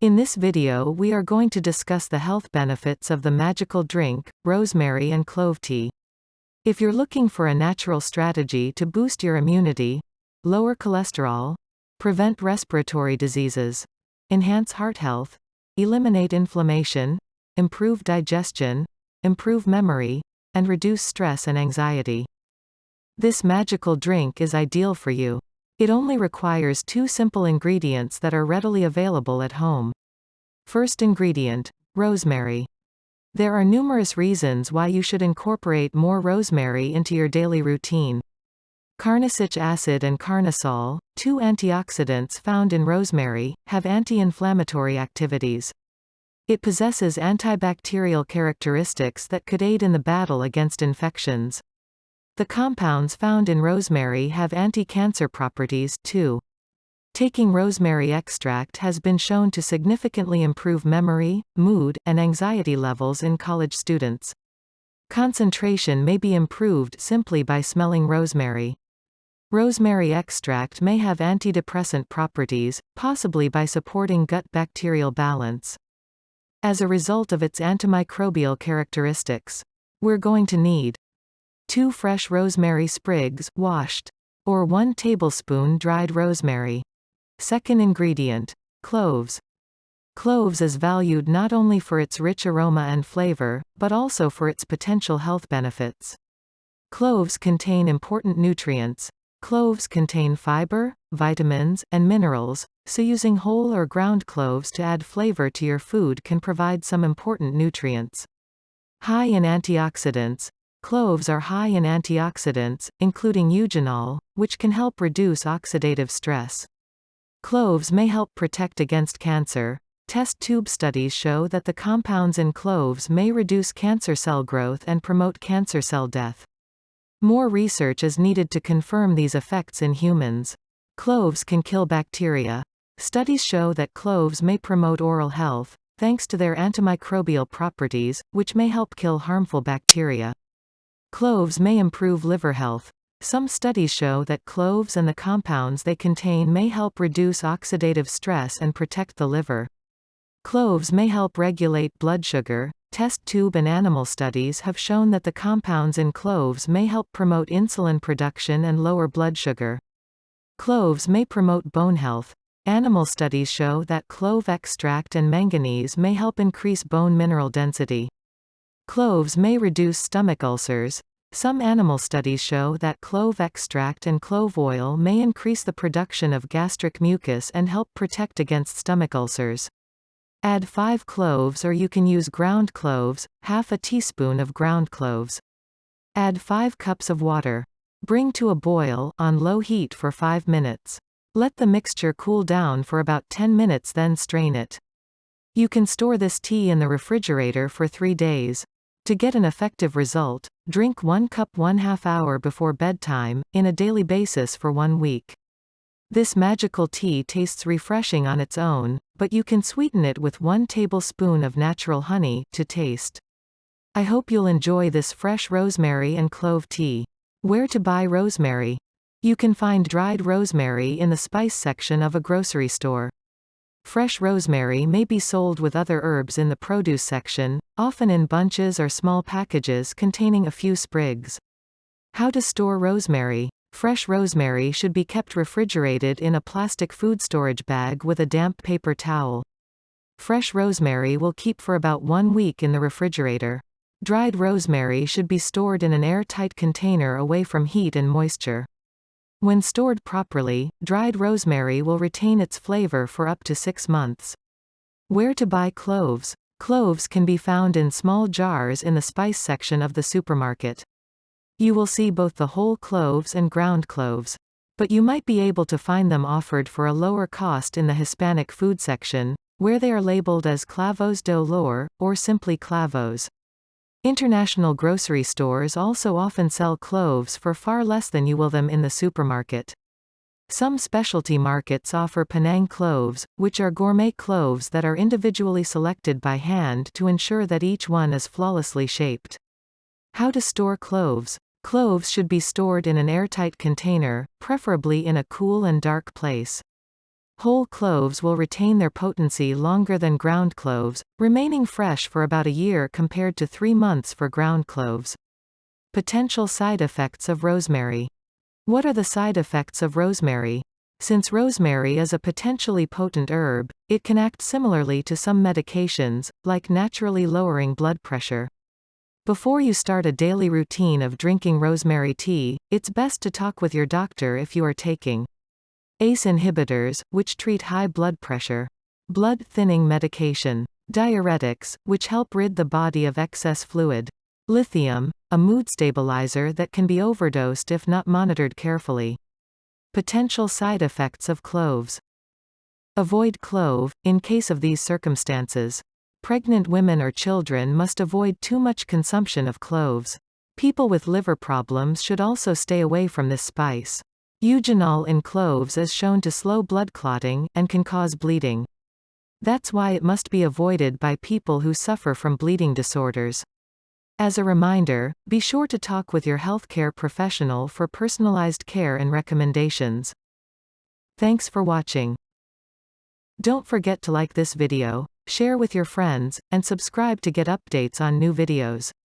In this video we are going to discuss the health benefits of the magical drink, rosemary and clove tea. If you're looking for a natural strategy to boost your immunity, lower cholesterol, prevent respiratory diseases, enhance heart health, eliminate inflammation, improve digestion, improve memory, and reduce stress and anxiety, this magical drink is ideal for you. It only requires 2 simple ingredients that are readily available at home. First ingredient, rosemary. There are numerous reasons why you should incorporate more rosemary into your daily routine. Carnosic acid and carnosol, 2 antioxidants found in rosemary, have anti-inflammatory activities. It possesses antibacterial characteristics that could aid in the battle against infections. The compounds found in rosemary have anti-cancer properties, too. Taking rosemary extract has been shown to significantly improve memory, mood, and anxiety levels in college students. Concentration may be improved simply by smelling rosemary. Rosemary extract may have antidepressant properties, possibly by supporting gut bacterial balance. As a result of its antimicrobial characteristics, we're going to need 2 fresh rosemary sprigs, washed, or 1 tablespoon dried rosemary. Second ingredient, cloves. Cloves is valued not only for its rich aroma and flavor, but also for its potential health benefits. Cloves contain important nutrients. Cloves contain fiber, vitamins, and minerals, so using whole or ground cloves to add flavor to your food can provide some important nutrients. High in antioxidants. Cloves are high in antioxidants, including eugenol, which can help reduce oxidative stress. Cloves may help protect against cancer. Test tube studies show that the compounds in cloves may reduce cancer cell growth and promote cancer cell death. More research is needed to confirm these effects in humans. Cloves can kill bacteria. Studies show that cloves may promote oral health, thanks to their antimicrobial properties, which may help kill harmful bacteria. Cloves may improve liver health. Some studies show that cloves and the compounds they contain may help reduce oxidative stress and protect the liver. Cloves may help regulate blood sugar. Test tube and animal studies have shown that the compounds in cloves may help promote insulin production and lower blood sugar. Cloves may promote bone health. Animal studies show that clove extract and manganese may help increase bone mineral density. Cloves may reduce stomach ulcers. Some animal studies show that clove extract and clove oil may increase the production of gastric mucus and help protect against stomach ulcers. Add 5 cloves, or you can use ground cloves, half a teaspoon of ground cloves. Add 5 cups of water. Bring to a boil, on low heat for 5 minutes. Let the mixture cool down for about 10 minutes, then strain it. You can store this tea in the refrigerator for 3 days. To get an effective result, drink 1 cup 1/2 hour before bedtime, in a daily basis for 1 week. This magical tea tastes refreshing on its own, but you can sweeten it with 1 tablespoon of natural honey, to taste. I hope you'll enjoy this fresh rosemary and clove tea. Where to buy rosemary? You can find dried rosemary in the spice section of a grocery store. Fresh rosemary may be sold with other herbs in the produce section, often in bunches or small packages containing a few sprigs. How to store rosemary? Fresh rosemary should be kept refrigerated in a plastic food storage bag with a damp paper towel. Fresh rosemary will keep for about 1 week in the refrigerator. Dried rosemary should be stored in an airtight container away from heat and moisture. When stored properly, dried rosemary will retain its flavor for up to 6 months. Where to buy cloves? Cloves can be found in small jars in the spice section of the supermarket. You will see both the whole cloves and ground cloves. But you might be able to find them offered for a lower cost in the Hispanic food section, where they are labeled as clavos de olor, or simply clavos. International grocery stores also often sell cloves for far less than you will them in the supermarket. Some specialty markets offer Penang cloves, which are gourmet cloves that are individually selected by hand to ensure that each one is flawlessly shaped. How to store cloves? Cloves should be stored in an airtight container, preferably in a cool and dark place. Whole cloves will retain their potency longer than ground cloves, remaining fresh for about a year compared to 3 months for ground cloves. Potential side effects of rosemary. What are the side effects of rosemary? Since rosemary is a potentially potent herb, it can act similarly to some medications, like naturally lowering blood pressure. Before you start a daily routine of drinking rosemary tea, it's best to talk with your doctor if you are taking ACE inhibitors, which treat high blood pressure, blood thinning medication, diuretics, which help rid the body of excess fluid, lithium, a mood stabilizer that can be overdosed if not monitored carefully. Potential side effects of cloves. Avoid clove, in case of these circumstances. Pregnant women or children must avoid too much consumption of cloves. People with liver problems should also stay away from this spice. Eugenol in cloves is shown to slow blood clotting, and can cause bleeding. That's why it must be avoided by people who suffer from bleeding disorders. As a reminder, be sure to talk with your healthcare professional for personalized care and recommendations. Thanks for watching. Don't forget to like this video, share with your friends, and subscribe to get updates on new videos.